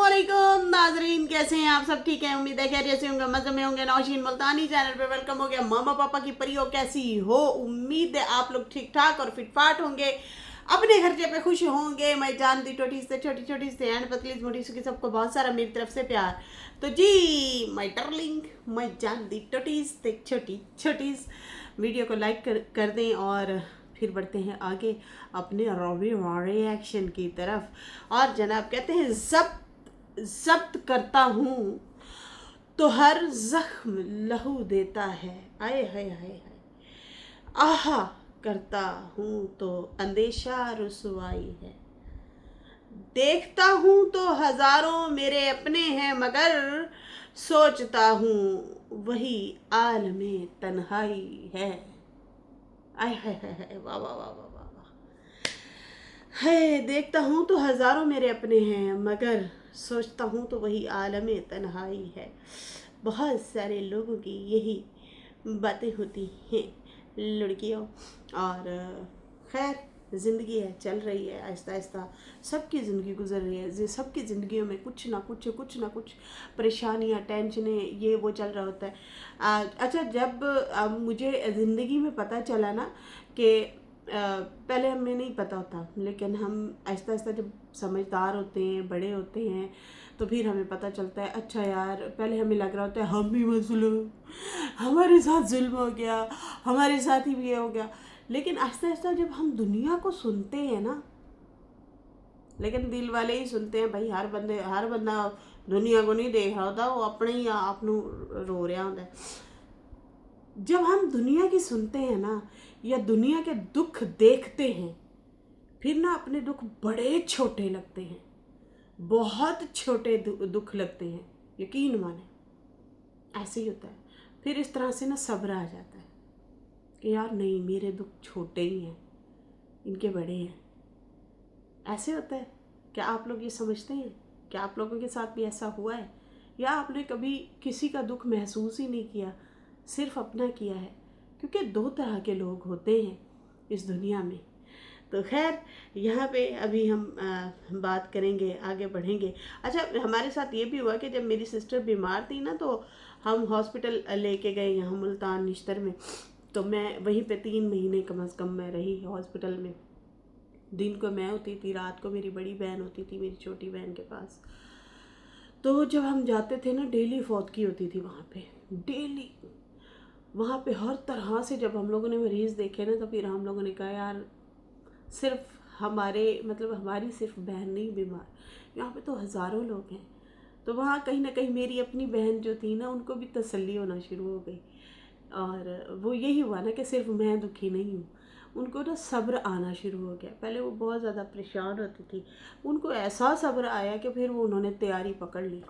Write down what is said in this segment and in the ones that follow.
अस्सलामुअलैकुम नाजरीन, कैसे हैं आप सब? ठीक है, उम्मीद है खैरियत से होंगे, मजे में होंगे। नौशीन मुल्तानी चैनल पे वेलकम हो गया। मामा पापा की परियो कैसी हो? उम्मीद है आप लोग ठीक ठाक और फिट फाट होंगे, अपने खर्चे पे खुश होंगे। मैं जानती छोटी से छोटी छोटी से एंड पतली मोटी की सबको बहुत सारा मेरी तरफ से प्यार। तो जी माय डार्लिंग, मैं जानती छोटी से छोटी छोटी वीडियो को लाइक कर दें और फिर बढ़ते हैं आगे अपने रिएक्शन की तरफ। और जनाब कहते हैं जब्त करता हूँ तो हर जख्म लहू देता है। आए हाय हाय हाय। आहा करता हूँ तो अंदेशा रुसवाई है। देखता हूँ तो हजारों मेरे अपने हैं, मगर सोचता हूँ वही आलमे तन्हाई है। आय हाय हाय हाय, वाह वाह वाह वाह वाह वाह। है देखता हूँ तो हजारों मेरे अपने हैं, मगर सोचता हूँ तो वही आलमे तन्हाई है। बहुत सारे लोगों की यही बातें होती हैं लड़कियों। और खैर ज़िंदगी है, चल रही है आहिस्ता आहिस्ता, सबकी ज़िंदगी गुजर रही है। सबकी ज़िंदगियों में कुछ ना कुछ परेशानियाँ, टेंशनें, ये वो चल रहा होता है। अच्छा, जब मुझे ज़िंदगी में पता चला ना कि पहले हमें नहीं पता होता, लेकिन हम आहिस्ता आहिस्ता जब समझदार होते हैं, बड़े होते हैं, तो फिर हमें पता चलता है अच्छा यार, पहले हमें लग रहा होता है हम भी मजलूम, हमारे साथ जुल्म हो गया, हमारे साथ ही ये हो गया। लेकिन आहिस्ता आहिस्ता जब हम दुनिया को सुनते हैं ना, लेकिन दिल वाले ही सुनते हैं भाई। हर बंदा दुनिया को नहीं देख रहा होता, वो अपने ही आप रो रहा होता है। जब हम दुनिया की सुनते हैं ना, या दुनिया के दुख देखते हैं, फिर ना अपने दुख बड़े छोटे लगते हैं, बहुत छोटे दुख लगते हैं, यकीन माने ऐसे ही होता है। फिर इस तरह से ना सब्र आ जाता है कि यार नहीं, मेरे दुख छोटे ही हैं, इनके बड़े हैं। ऐसे होता है। क्या आप लोग ये समझते हैं? क्या आप लोगों के साथ भी ऐसा हुआ है, या आपने कभी किसी का दुख महसूस ही नहीं किया, सिर्फ अपना किया है? क्योंकि दो तरह के लोग होते हैं इस दुनिया में। तो खैर यहाँ पे अभी हम बात करेंगे, आगे बढ़ेंगे। अच्छा, हमारे साथ ये भी हुआ कि जब मेरी सिस्टर बीमार थी ना, तो हम हॉस्पिटल लेके गए यहाँ मुल्तान निश्तर में। तो मैं वहीं पे 3 महीने कम से कम मैं रही हॉस्पिटल में। दिन को मैं होती थी, रात को मेरी बड़ी बहन होती थी मेरी छोटी बहन के पास। तो जब हम जाते थे ना, डेली फौतगी होती थी वहाँ पे, डेली। वहाँ पे हर तरह से जब हम लोगों ने मरीज़ देखे ना, तो फिर हम लोगों ने कहा यार, सिर्फ हमारी सिर्फ बहन नहीं बीमार, यहाँ पे तो हज़ारों लोग हैं। तो वहाँ कहीं ना कहीं मेरी अपनी बहन जो थी ना, उनको भी तसल्ली होना शुरू हो गई। और वो यही हुआ ना कि सिर्फ मैं दुखी नहीं हूँ, उनको ना सब्र आना शुरू हो गया। पहले वो बहुत ज़्यादा परेशान होती थी, उनको ऐसा सब्र आया कि फिर वो उन्होंने तैयारी पकड़ ली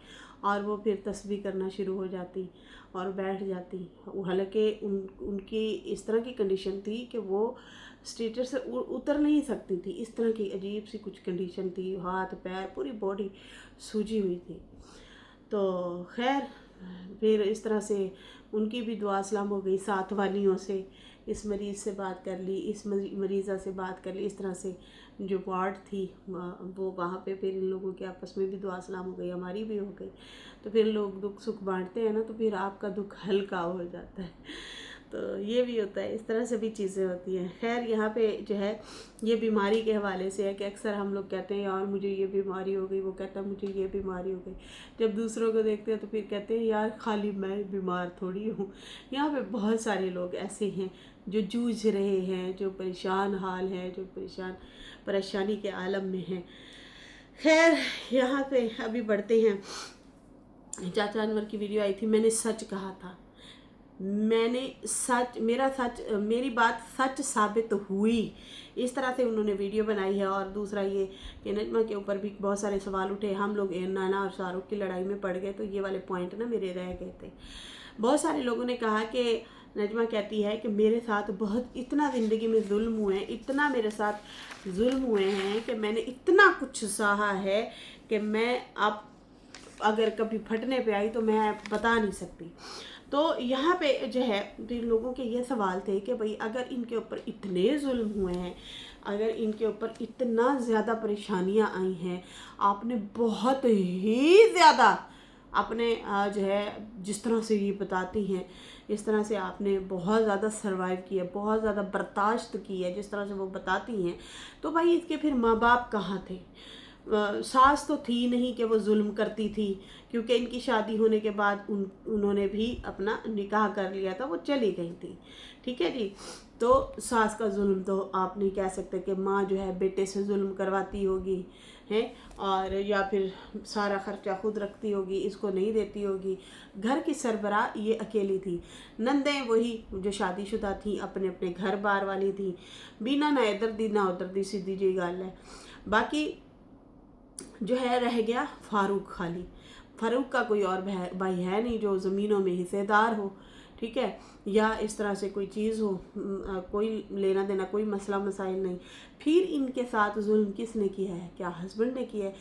और वो फिर तस्बीह करना शुरू हो जाती और बैठ जाती। हालांकि उनकी इस तरह की कंडीशन थी कि वो स्ट्रेचर से उतर नहीं सकती थी, इस तरह की अजीब सी कुछ कंडीशन थी। हाथ पैर पूरी बॉडी सूजी हुई थी। तो खैर फिर इस तरह से उनकी भी दुआ सलाम हो गई। साथ वालियों से इस मरीज़ से बात कर ली, इस मरीज़ा से बात कर ली। इस तरह से जो वार्ड थी वो वहाँ पे फिर इन लोगों के आपस में भी दुआ सलाम हो गई, हमारी भी हो गई। तो फिर लोग दुख सुख बांटते हैं ना, तो फिर आपका दुख हल्का हो जाता है। तो ये भी होता है, इस तरह से भी चीज़ें होती हैं। खैर यहाँ पे जो है ये बीमारी के हवाले से है कि अक्सर हम लोग कहते हैं यार मुझे ये बीमारी हो गई, वो कहता है मुझे ये बीमारी हो गई। जब दूसरों को देखते हैं तो फिर कहते हैं यार खाली मैं बीमार थोड़ी हूँ। यहाँ पे बहुत सारे लोग ऐसे हैं जो जूझ रहे हैं, जो परेशान हाल है, जो परेशानी के आलम में हैं। खैर यहाँ पे अभी बढ़ते हैं। चाचा अनवर की वीडियो आई थी, मैंने सच कहा था, मेरी बात सच साबित हुई। इस तरह से उन्होंने वीडियो बनाई है। और दूसरा ये कि नजमा के ऊपर भी बहुत सारे सवाल उठे। हम लोग नाना और शाहरुख की लड़ाई में पड़ गए, तो ये वाले पॉइंट ना मेरे रह गए थे। बहुत सारे लोगों ने कहा कि नजमा कहती है कि मेरे साथ इतना ज़िंदगी में जुल्म हुए हैं, इतना मेरे साथ जुल्म हुए हैं कि मैंने इतना कुछ सहा है कि मैं अब अगर कभी फटने पे आई तो मैं बता नहीं सकती। तो यहाँ पे जो है लोगों के ये सवाल थे कि भाई अगर इनके ऊपर इतने जुल्म हुए हैं, अगर इनके ऊपर इतना ज़्यादा परेशानियां आई हैं, आपने बहुत ही ज़्यादा अपने जो है जिस तरह से ये बताती हैं, इस तरह से आपने बहुत ज़्यादा सरवाइव किया, बहुत ज़्यादा बर्दाश्त की है जिस तरह से वो बताती हैं, तो भाई इसके फिर माँ बाप कहाँ थे? सास तो थी नहीं कि वो जुल्म करती थी, क्योंकि इनकी शादी होने के बाद उन्होंने भी अपना निकाह कर लिया था, वो चली गई थी। ठीक है जी। तो सास का जुल्म तो आप नहीं कह सकते कि माँ जो है बेटे से जुल्म करवाती होगी है, और या फिर सारा खर्चा खुद रखती होगी, इसको नहीं देती होगी। घर की सरबराह ये अकेली थी। नंदें वही जो शादीशुदा थी, अपने अपने घर बार वाली थी, बिना ना इधर दी ना उधर दी, सीधी जी गल है। बाकी जो है रह गया फारूक खाली। फारूक का कोई और भाई है नहीं जो ज़मीनों में हिस्सेदार हो, ठीक है, या इस तरह से कोई चीज़ हो, कोई लेना देना, कोई मसला मसाइल नहीं। फिर इनके साथ जुल्म किसने किया है? क्या हस्बैंड ने किया है?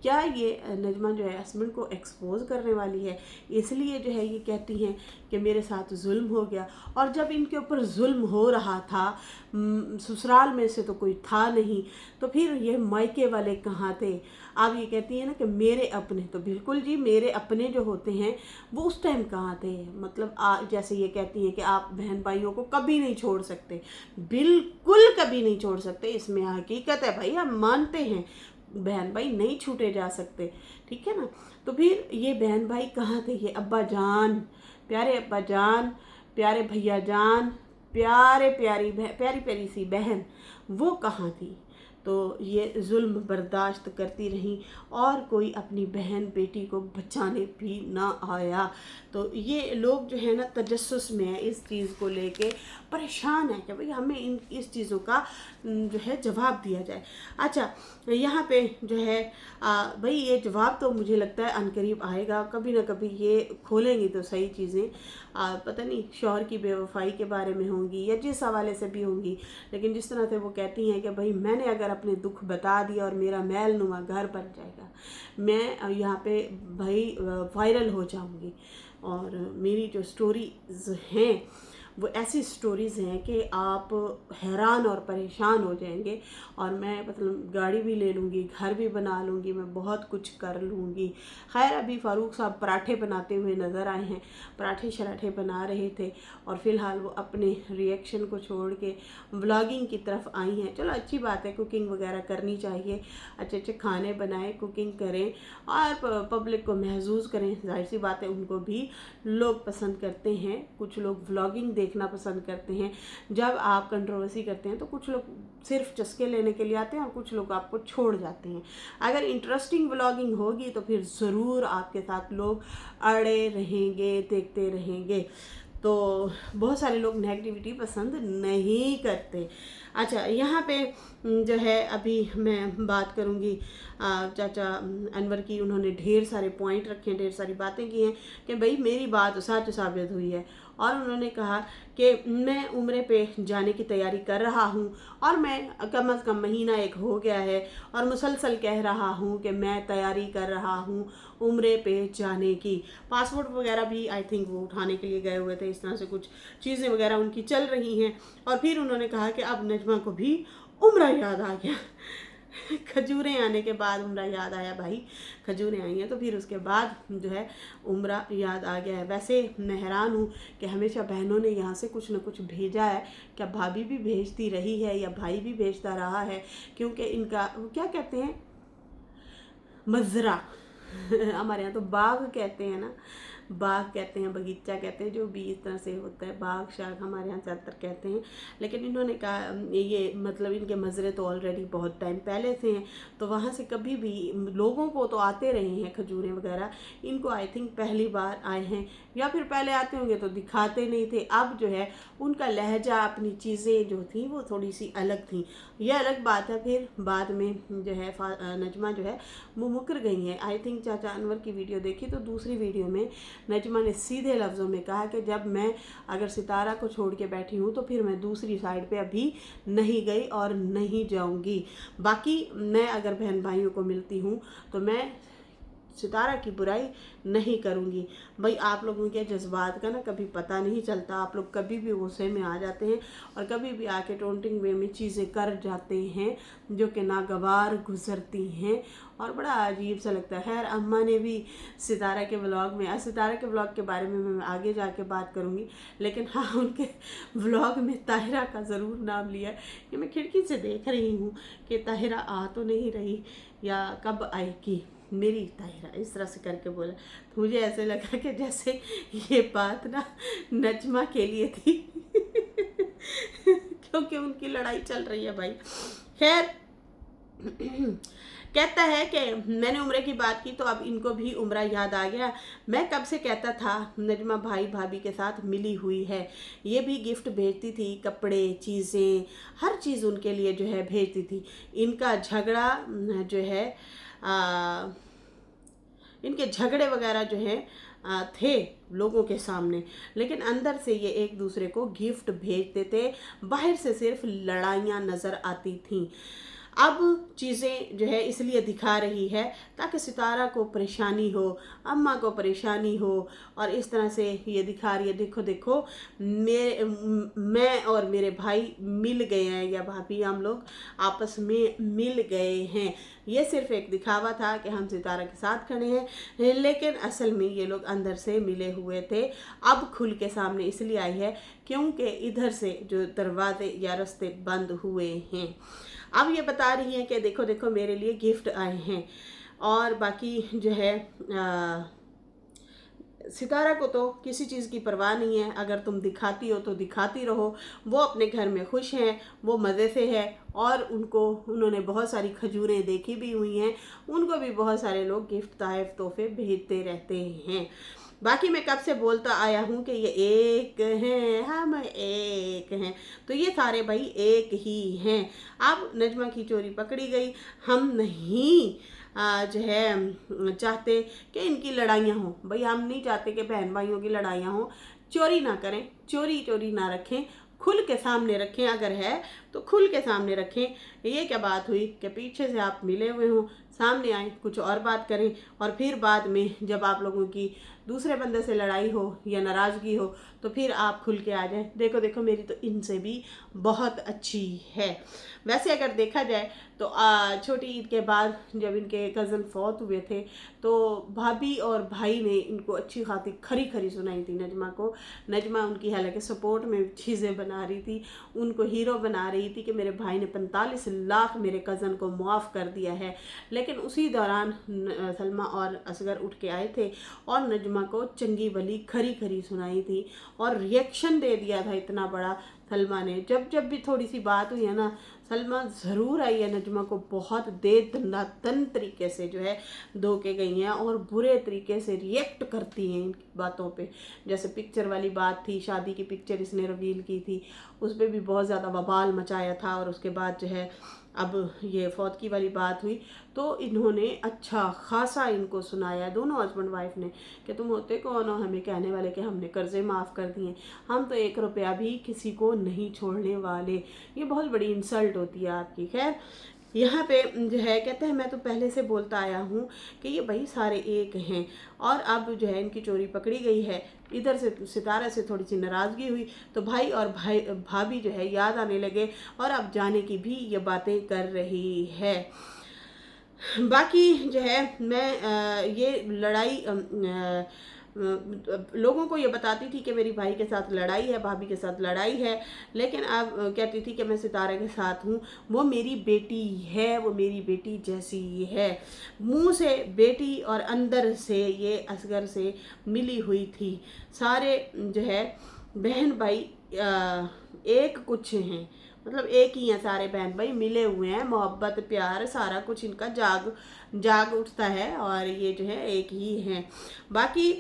क्या ये नजमा जो है हस्बैंड को एक्सपोज करने वाली है, इसलिए जो है ये कहती हैं कि मेरे साथ जुल्म हो गया? और जब इनके ऊपर जुल्म हो रहा था, ससुराल में से तो कोई था नहीं, तो फिर ये मायके वाले कहाँ थे? आप ये कहती हैं ना कि मेरे अपने, तो बिल्कुल जी मेरे अपने जो होते हैं वो उस टाइम कहाँ थे? मतलब जैसे ये कहती हैं कि आप बहन भाइयों को कभी नहीं छोड़ सकते, बिल्कुल कभी नहीं छोड़ सकते, इसमें हकीकत है भाई, हम मानते हैं बहन भाई नहीं छूटे जा सकते, ठीक है ना। तो फिर ये बहन भाई कहाँ थे? ये अब्बा जान, प्यारे अब्बा जान, प्यारे भैया जान, प्यारी प्यारी सी बहन, वो कहाँ थी? तो ये जुल्म बर्दाश्त करती रहीं और कोई अपनी बहन बेटी को बचाने भी ना आया। तो ये लोग जो है ना तजस्सुस में है, इस चीज़ को लेके परेशान है कि भाई हमें इस चीज़ों का जो है जवाब दिया जाए। अच्छा, यहाँ पे जो है भाई ये जवाब तो मुझे लगता है अनकरीब आएगा, कभी ना कभी ये खोलेंगी तो सही चीज़ें, पता नहीं शौहर की बेवफाई के बारे में होंगी या जिस हवाले से भी होंगी, लेकिन जिस तरह से वो कहती हैं कि भाई मैंने अगर अपने दुख बता दिया और मेरा मैल नुमा घर बन जाएगा, मैं यहाँ पे भाई वायरल हो जाऊँगी, और मेरी जो स्टोरीज हैं वो ऐसी स्टोरीज़ हैं कि आप हैरान और परेशान हो जाएंगे। और मैं मतलब गाड़ी भी ले लूँगी, घर भी बना लूँगी, मैं बहुत कुछ कर लूँगी। खैर अभी फ़ारूक साहब पराठे बनाते हुए नज़र आए हैं, पराठे शराठे बना रहे थे, और फ़िलहाल वो अपने रिएक्शन को छोड़ के व्लॉगिंग की तरफ आई हैं। चलो अच्छी बात है, कुकिंग वगैरह करनी चाहिए, अच्छे अच्छे खाने बनाएं, कुकिंग करें और पब्लिक को महसूस करें। जाहिर सी बात है उनको भी लोग पसंद करते हैं, कुछ लोग व्लॉगिंग देखना पसंद करते हैं। जब आप कंट्रोवर्सी करते हैं तो कुछ लोग सिर्फ चस्के लेने के लिए आते हैं और कुछ लोग आपको छोड़ जाते हैं। अगर इंटरेस्टिंग व्लॉगिंग होगी तो फिर ज़रूर आपके साथ लोग अड़े रहेंगे, देखते रहेंगे। तो बहुत सारे लोग नेगेटिविटी पसंद नहीं करते। अच्छा, यहाँ पे जो है अभी मैं बात करूँगी चाचा अनवर की। उन्होंने ढेर सारे पॉइंट रखे हैं, ढेर सारी बातें की हैं कि भाई मेरी बात सच साबित हुई है, और उन्होंने कहा कि मैं उम्रे पे जाने की तैयारी कर रहा हूँ, और मैं कम अज़ कम महीना एक हो गया है और मुसलसल कह रहा हूँ कि मैं तैयारी कर रहा हूँ उम्रे पे जाने की। पासपोर्ट वगैरह भी आई थिंक वो उठाने के लिए गए हुए थे, इस तरह से कुछ चीज़ें वगैरह उनकी चल रही हैं। और फिर उन्होंने कहा कि अब नजमा को भी उम्रा याद आ गया। खजूरें आने के बाद उम्रा याद आया। भाई खजूरें आई हैं तो फिर उसके बाद जो है उम्रा याद आ गया है। वैसे मैं हैरान हूँ कि हमेशा बहनों ने यहाँ से कुछ न कुछ भेजा है, क्या भाभी भी भेजती रही है या भाई भी भेजता रहा है? क्योंकि इनका क्या कहते हैं, मजरा हमारे यहाँ तो बाग कहते हैं ना, बाग कहते हैं, बगीचा कहते हैं, जो भी इस तरह से होता है, बाग शाग हमारे यहाँ ज़्यादातर कहते हैं। लेकिन इन्होंने कहा ये मतलब इनके मज़रे तो ऑलरेडी बहुत टाइम पहले से हैं, तो वहाँ से कभी भी लोगों को तो आते रहे हैं खजूरें वगैरह, इनको आई थिंक पहली बार आए हैं, या फिर पहले आते होंगे तो दिखाते नहीं थे। अब जो है उनका लहजा, अपनी चीज़ें जो थी वो थोड़ी सी अलग थी, यह अलग बात है। फिर बाद में जो है नजमा जो है वो मुकर गई हैं। आई थिंक चाचा अनवर की वीडियो देखी तो दूसरी वीडियो में नजमा ने सीधे लफ्ज़ों में कहा कि जब मैं अगर सितारा को छोड़ के बैठी हूँ तो फिर मैं दूसरी साइड पे अभी नहीं गई और नहीं जाऊँगी। बाकी मैं अगर बहन भाइयों को मिलती हूँ तो मैं सितारा की बुराई नहीं करूँगी। भाई आप लोगों के जज्बात का ना कभी पता नहीं चलता, आप लोग कभी भी गुस्से में आ जाते हैं और कभी भी आके टोंटिंग वे में चीज़ें कर जाते हैं जो कि नागवार गुजरती हैं और बड़ा अजीब सा लगता है। खैर अम्मा ने भी सितारा के व्लॉग में, सितारा के व्लॉग के बारे में मैं आगे जाके बात करूँगी, लेकिन हाँ उनके व्लॉग में ताहिरा का ज़रूर नाम लिया कि मैं खिड़की से देख रही हूँ कि ताहिरा आ तो नहीं रही या कब आएगी मेरी ताहिरा, इस तरह से करके बोला। तो मुझे ऐसे लगा कि जैसे ये बात ना नजमा के लिए थी क्योंकि उनकी लड़ाई चल रही है भाई। खैर कहता है कि मैंने उम्र की बात की तो अब इनको भी उम्र याद आ गया। मैं कब से कहता था नजमा भाई भाभी के साथ मिली हुई है, ये भी गिफ्ट भेजती थी, कपड़े चीज़ें हर चीज़ उनके लिए जो है भेजती थी। इनका झगड़ा जो है इनके झगड़े वगैरह जो हैं थे लोगों के सामने, लेकिन अंदर से ये एक दूसरे को गिफ्ट भेजते थे, बाहर से सिर्फ लड़ाइयाँ नज़र आती थीं। अब चीज़ें जो है इसलिए दिखा रही है ताकि सितारा को परेशानी हो, अम्मा को परेशानी हो और इस तरह से ये दिखा रही है देखो देखो मैं और मेरे भाई मिल गए हैं या भाभी हम लोग आपस में मिल गए हैं। ये सिर्फ एक दिखावा था कि हम सितारा के साथ खड़े हैं, लेकिन असल में ये लोग अंदर से मिले हुए थे। अब खुल के सामने इसलिए आई है क्योंकि इधर से जो दरवाजे या रास्ते बंद हुए हैं। अब ये बता रही हैं कि देखो देखो मेरे लिए गिफ्ट आए हैं। और बाकी जो है सितारा को तो किसी चीज़ की परवाह नहीं है, अगर तुम दिखाती हो तो दिखाती रहो। वो अपने घर में खुश हैं, वो मज़े से है और उन्होंने बहुत सारी खजूरें देखी भी हुई हैं, उनको भी बहुत सारे लोग गिफ्ट ताहफ़ तोहफे भेजते रहते हैं। बाकी मैं कब से बोलता आया हूँ कि ये एक हैं, हम एक हैं, तो ये सारे भाई एक ही हैं। अब नजमा की चोरी पकड़ी गई। हम नहीं जो है चाहते कि इनकी लड़ाइयाँ हों, भाई हम नहीं चाहते कि बहन भाइयों की लड़ाइयाँ हों। चोरी ना करें, चोरी ना रखें, खुल के सामने रखें, अगर है तो खुल के सामने रखें। ये क्या बात हुई कि पीछे से आप मिले हुए हों, सामने आए कुछ और बात करें और फिर बाद में जब आप लोगों की दूसरे बंदे से लड़ाई हो या नाराज़गी हो तो फिर आप खुल के आ जाए देखो देखो मेरी तो इनसे भी बहुत अच्छी है। वैसे अगर देखा जाए तो छोटी ईद के बाद जब इनके कज़न फौत हुए थे तो भाभी और भाई ने इनको अच्छी खासी खरी खरी सुनाई थी नजमा को। नजमा उनकी हालांकि सपोर्ट में चीज़ें बना रही थी, उनको हीरो बना रही थी कि मेरे भाई ने 45 लाख मेरे कज़न को मुआफ़ कर दिया है। लेकिन उसी दौरान सलमा और असगर उठ के आए थे और नजमा को चंगी भली खरी खरी सुनाई थी और रिएक्शन दे दिया था इतना बड़ा सलमा ने। जब जब भी थोड़ी सी बात हुई है ना, सलमा ज़रूर आई है नजमा को बहुत दे दनादन तरीके से जो है धो के गई हैं और बुरे तरीके से रिएक्ट करती हैं इन बातों पे। जैसे पिक्चर वाली बात थी, शादी की पिक्चर इसने रिवील की थी, उस पर भी बहुत ज़्यादा बवाल मचाया था और उसके बाद जो है अब ये फौतगी वाली बात हुई तो इन्होंने अच्छा खासा इनको सुनाया दोनों हस्बैंड वाइफ ने कि तुम होते कौन हो हमें कहने वाले कि हमने कर्जे माफ़ कर दिए, हम तो 1 रुपया भी किसी को नहीं छोड़ने वाले। ये बहुत बड़ी इंसल्ट होती है आपकी। खैर यहाँ पे जो है कहते हैं मैं तो पहले से बोलता आया हूँ कि ये भाई सारे एक हैं और अब जो है इनकी चोरी पकड़ी गई है। इधर से सितारा से थोड़ी सी नाराज़गी हुई तो भाई और भाभी जो है याद आने लगे और अब जाने की भी ये बातें कर रही है। बाकी जो है मैं ये लड़ाई लोगों को ये बताती थी कि मेरी भाई के साथ लड़ाई है, भाभी के साथ लड़ाई है, लेकिन अब कहती थी कि मैं सितारे के साथ हूँ, वो मेरी बेटी है, वो मेरी बेटी जैसी है। मुंह से बेटी और अंदर से ये असगर से मिली हुई थी। सारे जो है बहन भाई एक कुछ हैं, मतलब एक ही हैं, सारे बहन भाई मिले हुए हैं, मोहब्बत प्यार सारा कुछ इनका जाग उठता है और ये जो है एक ही हैं। बाकी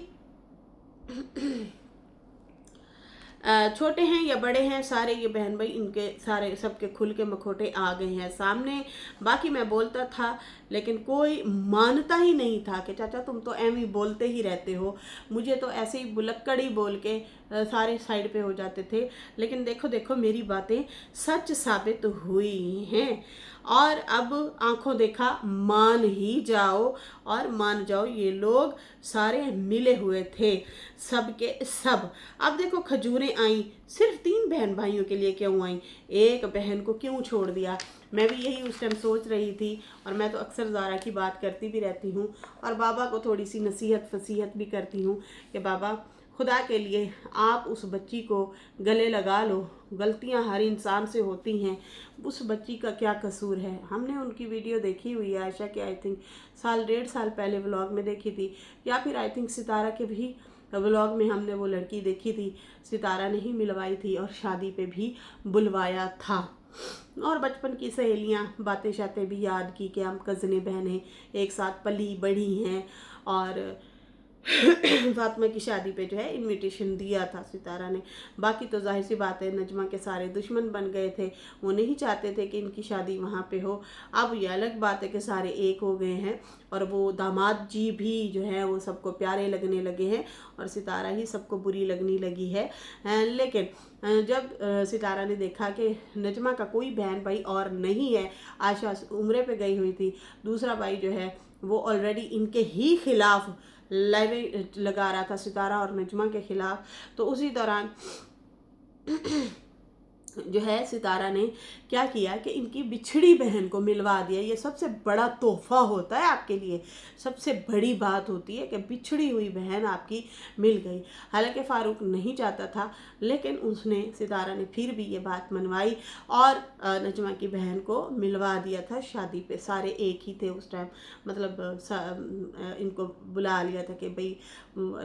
छोटे हैं या बड़े हैं सारे ये बहन भाई इनके सारे सबके खुल के मखोटे आ गए हैं सामने। बाकी मैं बोलता था लेकिन कोई मानता ही नहीं था कि चाचा तुम तो एम ही बोलते ही रहते हो, मुझे तो ऐसे ही बुलक्कड़ ही बोल के सारे साइड पे हो जाते थे। लेकिन देखो देखो मेरी बातें सच साबित हुई हैं और अब आंखों देखा मान ही जाओ, और मान जाओ ये लोग सारे मिले हुए थे, सबके सब। अब देखो खजूरें आई, सिर्फ 3 बहन भाइयों के लिए क्यों आई, एक बहन को क्यों छोड़ दिया। मैं भी यही उस टाइम सोच रही थी, और मैं तो अक्सर ज़ारा की बात करती भी रहती हूँ, और बाबा को थोड़ी सी नसीहत फसीहत भी करती हूँ कि बाबा खुदा के लिए आप उस बच्ची को गले लगा लो, गलतियां हर इंसान से होती हैं, उस बच्ची का क्या कसूर है। हमने उनकी वीडियो देखी हुई है आयशा के, आई थिंक 1.5 साल पहले व्लॉग में देखी थी, या फिर आई थिंक सितारा के भी व्लॉग में हमने वो लड़की देखी थी। सितारा ने ही मिलवाई थी और शादी पे भी बुलवाया था, और बचपन की सहेलियां बातें शातें भी याद की कि हम कज़ने बहनें एक साथ पली बढ़ी हैं, और फातिमा की शादी पे जो है इनविटेशन दिया था सितारा ने। बाकी तो जाहिर सी बात है नजमा के सारे दुश्मन बन गए थे, वो नहीं चाहते थे कि इनकी शादी वहाँ पे हो। अब ये अलग बात है कि सारे एक हो गए हैं, और वो दामाद जी भी जो है वो सबको प्यारे लगने लगे हैं, और सितारा ही सबको बुरी लगने लगी है। लेकिन जब सितारा ने देखा कि नजमा का कोई बहन भाई और नहीं है, आशा उम्रे पे गई हुई थी, दूसरा भाई जो है वो ऑलरेडी इनके ही खिलाफ लाइवें लगा रहा था, सितारा और नजमा के खिलाफ, तो उसी दौरान जो है सितारा ने क्या किया कि इनकी बिछड़ी बहन को मिलवा दिया। ये सबसे बड़ा तोहफा होता है आपके लिए, सबसे बड़ी बात होती है कि बिछड़ी हुई बहन आपकी मिल गई। हालांकि फ़ारूक नहीं चाहता था, लेकिन उसने सितारा ने फिर भी ये बात मनवाई और नजमा की बहन को मिलवा दिया था शादी पे। सारे एक ही थे उस टाइम, मतलब इनको बुला लिया था कि भाई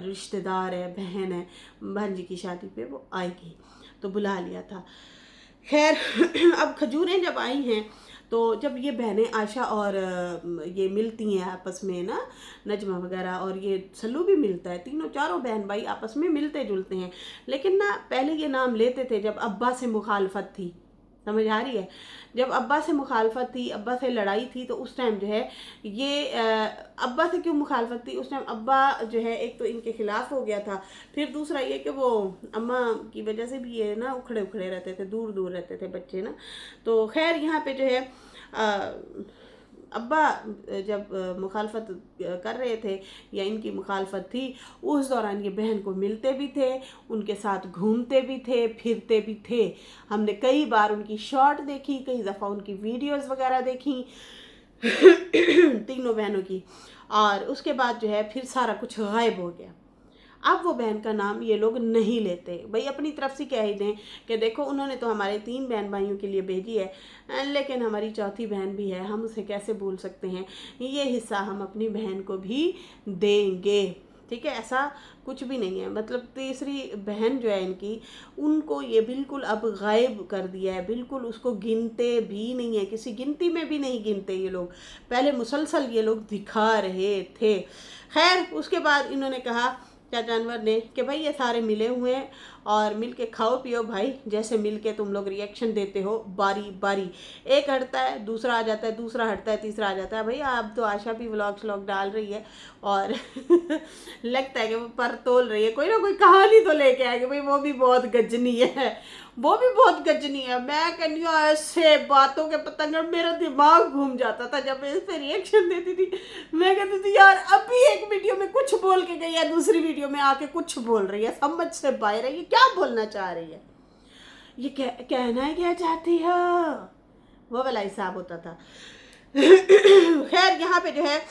रिश्तेदार है, बहन है, भांजी की शादी पे वो आएगी, तो बुला लिया था। खैर अब खजूरें जब आई हैं, तो जब ये बहनें आयशा और ये मिलती हैं आपस में ना, नजमा वगैरह और ये सल्लू भी मिलता है, तीनों चारों बहन भाई आपस में मिलते जुलते हैं। लेकिन ना पहले ये नाम लेते थे जब अब्बा से मुखालफत थी, समझ आ रही है, जब अब्बा से मुखालफत थी, अब्बा से लड़ाई थी, तो उस टाइम जो है ये अब्बा से क्यों मुखालफत थी, उस टाइम अब्बा जो है एक तो इनके खिलाफ हो गया था, फिर दूसरा ये कि वो अम्मा की वजह से भी ये ना उखड़े उखड़े रहते थे, दूर दूर रहते थे बच्चे ना। तो खैर यहाँ पे जो है अब्बा जब मुखालफत कर रहे थे या इनकी मुखालफत थी, उस दौरान ये बहन को मिलते भी थे, उनके साथ घूमते भी थे, फिरते भी थे। हमने कई बार उनकी शॉर्ट देखी, कई दफ़ा उनकी वीडियोस वगैरह देखी तीनों बहनों की, और उसके बाद जो है फिर सारा कुछ गायब हो गया। अब वो बहन का नाम ये लोग नहीं लेते, भाई अपनी तरफ से कह ही दें कि देखो उन्होंने तो हमारे 3 बहन भाइयों के लिए भेजी है, लेकिन हमारी चौथी बहन भी है, हम उसे कैसे भूल सकते हैं, ये हिस्सा हम अपनी बहन को भी देंगे। ठीक है, ऐसा कुछ भी नहीं है। मतलब तीसरी बहन जो है इनकी, उनको ये बिल्कुल अब गायब कर दिया है, बिल्कुल उसको गिनते भी नहीं है, किसी गिनती में भी नहीं गिनते ये लोग। पहले मुसलसल ये लोग दिखा रहे थे। खैर उसके बाद इन्होंने कहा क्या जानवर ने कि भाई ये सारे मिले हुए हैं और मिल के खाओ पियो भाई, जैसे मिल के तुम लोग रिएक्शन देते हो बारी बारी, एक हटता है दूसरा आ जाता है, दूसरा हटता है तीसरा आ जाता है। भैया अब तो आशा भी व्लॉग डाल रही है और लगता है कि वो पर तोल रही है, कोई ना कोई कहानी तो लेके आएगी भाई, वो भी बहुत गजनी है, वो भी बहुत गजनी है। मैं कहती हूँ ऐसे बातों के पतंगड़, मेरा दिमाग घूम जाता था जब मैं इस पर रिएक्शन देती थी। मैं कहती थी यार अभी एक वीडियो में कुछ बोल के गई है, दूसरी वीडियो में आके कुछ बोल रही है, समझ से बाहर है, ये क्या बोलना चाह रही है, ये कहना क्या चाहती है, वो वाला हिसाब होता था। खैर यहाँ पे जो है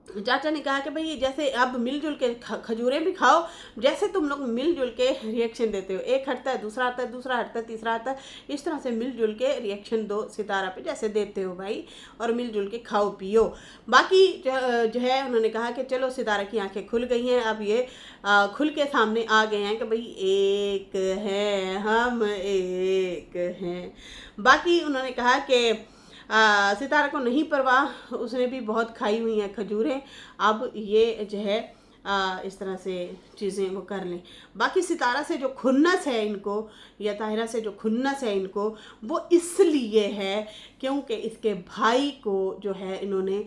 चाचा ने कहा कि भाई जैसे अब मिलजुल के खजूरें भी खाओ, जैसे तुम लोग मिलजुल के रिएक्शन देते हो, एक हटता है दूसरा आता है, दूसरा हटता है तीसरा आता है, इस तरह से मिलजुल के रिएक्शन दो सितारा पे जैसे देते हो भाई, और मिलजुल के खाओ पियो। बाकी जो है उन्होंने कहा कि चलो सितारा की आंखें खुल गई हैं, अब ये खुल के सामने आ गए हैं कि भाई एक हैं हम, एक हैं। बाकी उन्होंने कहा कि सितारा को नहीं परवाह, उसने भी बहुत खाई हुई हैं खजूरें, अब ये जो है इस तरह से चीज़ें वो कर लें। बाकी सितारा से जो खुन्नस है इनको, या ताहिरा से जो खुन्नस है इनको, वो इसलिए है क्योंकि इसके भाई को जो है इन्होंने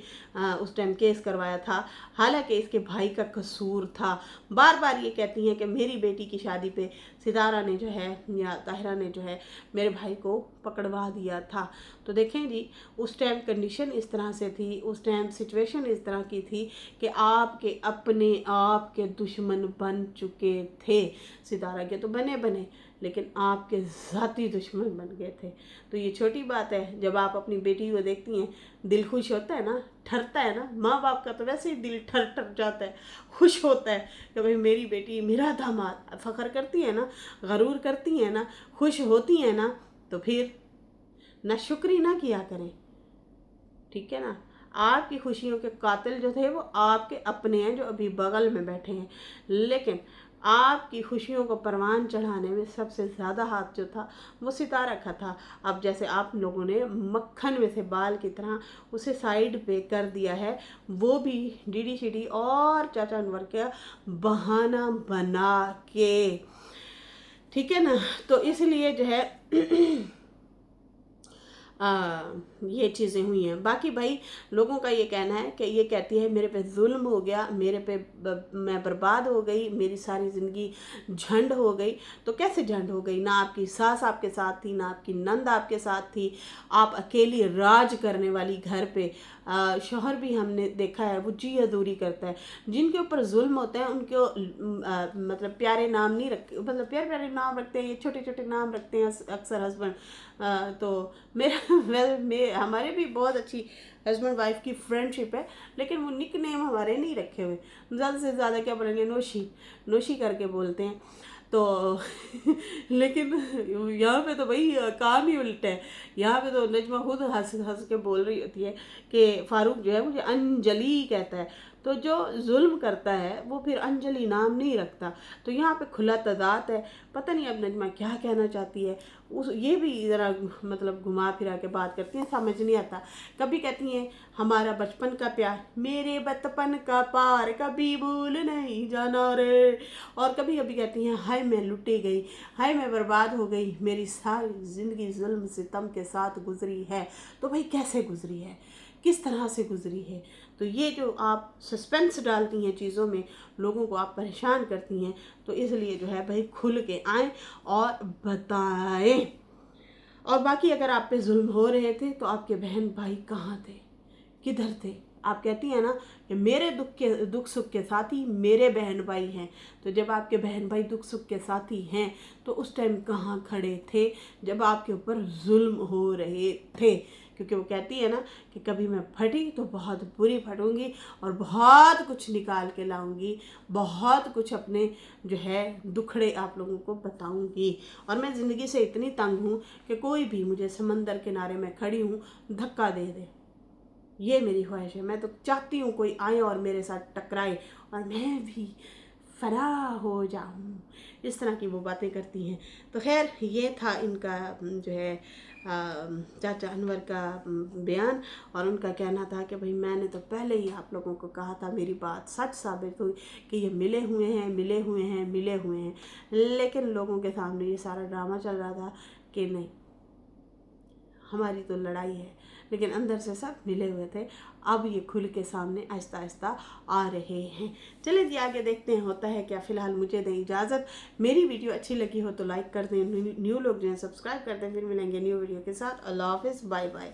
उस टाइम केस करवाया था, हालांकि इसके भाई का कसूर था। बार बार ये कहती हैं कि मेरी बेटी की शादी पे सितारा ने जो है या ताहिरा ने जो है मेरे भाई को पकड़वा दिया था। तो देखें जी, उस टाइम कंडीशन इस तरह से थी, उस टाइम सिचुएशन इस तरह की थी कि आपके अपने आप के दुश्मन बन चुके थे। सितारा के तो बने लेकिन आपके ज़ाती दुश्मन बन गए थे। तो ये छोटी बात है, जब आप अपनी बेटी को देखती हैं दिल खुश होता है ना, ठरता है ना। माँ बाप का तो वैसे ही दिल ठर जाता है, खुश होता है कि भाई मेरी बेटी, मेरा दामाद। फ़ख्र करती है ना, गरूर करती है ना, खुश होती है ना, तो फिर ना शुक्री ना किया करें, ठीक है ना। आपकी खुशियों के कातिल जो थे वो आपके अपने हैं जो अभी बगल में बैठे हैं, लेकिन आपकी खुशियों को परवान चढ़ाने में सबसे ज़्यादा हाथ जो था वो सितारा का था। अब जैसे आप लोगों ने मक्खन में से बाल की तरह उसे साइड पे कर दिया है, वो भी डीडी शीडी और चाचा अनवर का बहाना बना के, ठीक है ना। तो इसलिए जो है ये चीज़ें हुई हैं। बाकी भाई लोगों का ये कहना है कि ये कहती है मेरे पे जुल्म हो गया, मेरे पे मैं बर्बाद हो गई, मेरी सारी ज़िंदगी झंड हो गई। तो कैसे झंड हो गई? ना आपकी सास आपके साथ थी, ना आपकी नंद आपके साथ थी, आप अकेली राज करने वाली घर पे। शौहर भी हमने देखा है वो जी अधूरी करता है। जिनके ऊपर जुल्म होता है उनको मतलब प्यारे नाम नहीं रखते, मतलब प्यारे प्यारे नाम रखते हैं, ये छोटे छोटे नाम रखते हैं अक्सर हस्बैंड। तो हमारे भी बहुत अच्छी हस्बैंड वाइफ की फ्रेंडशिप है, लेकिन वो निक नेम हमारे नहीं रखे हुए। ज़्यादा से ज़्यादा क्या बोलेंगे, नोशी नोशी करके बोलते हैं। तो लेकिन यहाँ पे तो भाई काम ही उल्टा है। यहाँ पे तो नजमा खुद हंस हंस के बोल रही होती है कि फारूक जो है मुझे अंजलि कहता है। तो जो जुल्म करता है वो फिर अंजलि नाम नहीं रखता। तो यहाँ पे खुला तजाद है। पता नहीं अब नजमा क्या कहना चाहती है, उस ये भी ज़रा मतलब घुमा फिरा के बात करती हैं, समझ नहीं आता। कभी कहती हैं हमारा बचपन का प्यार, मेरे बचपन का पार कभी भूल नहीं जाना रे। और कभी कभी कहती हैं हाय मैं लुटी गई, हाय मैं बर्बाद हो गई, मेरी सारी ज़िंदगी जुल्म सितम के साथ गुजरी है। तो भाई कैसे गुजरी है, किस तरह से गुजरी है? तो ये जो आप सस्पेंस डालती हैं चीज़ों में, लोगों को आप परेशान करती हैं, तो इसलिए जो है भाई खुल के आएँ और बताएं। और बाकी अगर आप पे जुल्म हो रहे थे तो आपके बहन भाई कहाँ थे, किधर थे? आप कहती हैं ना कि मेरे दुख सुख के साथी मेरे बहन भाई हैं। तो जब आपके बहन भाई दुख सुख के साथी हैं तो उस टाइम कहाँ खड़े थे जब आपके ऊपर जुल्म हो रहे थे? क्योंकि वो कहती है ना कि कभी मैं फटी तो बहुत बुरी फटूंगी और बहुत कुछ निकाल के लाऊंगी, बहुत कुछ अपने जो है दुखड़े आप लोगों को बताऊंगी। और मैं ज़िंदगी से इतनी तंग हूँ कि कोई भी मुझे समंदर किनारे में खड़ी हूँ धक्का दे दे, ये मेरी ख्वाहिश है। मैं तो चाहती हूँ कोई आए और मेरे साथ टकराए और मैं भी फना हो जाऊँ। इस तरह की वो बातें करती हैं। तो खैर ये था इनका जो है चाचा अनवर का बयान। और उनका कहना था कि भाई मैंने तो पहले ही आप लोगों को कहा था, मेरी बात सच साबित हुई कि ये मिले हुए हैं, लेकिन लोगों के सामने ये सारा ड्रामा चल रहा था कि नहीं हमारी तो लड़ाई है, लेकिन अंदर से सब मिले हुए थे। अब ये खुल के सामने आहिस्ता आहिस्ता आ रहे हैं। चलिए जी आगे देखते हैं होता है क्या। फ़िलहाल मुझे दें इजाज़त। मेरी वीडियो अच्छी लगी हो तो लाइक कर दें, न्यू लोग जो हैं सब्सक्राइब कर दें। फिर मिलेंगे न्यू वीडियो के साथ। अल्लाह हाफिज़, बाय बाय।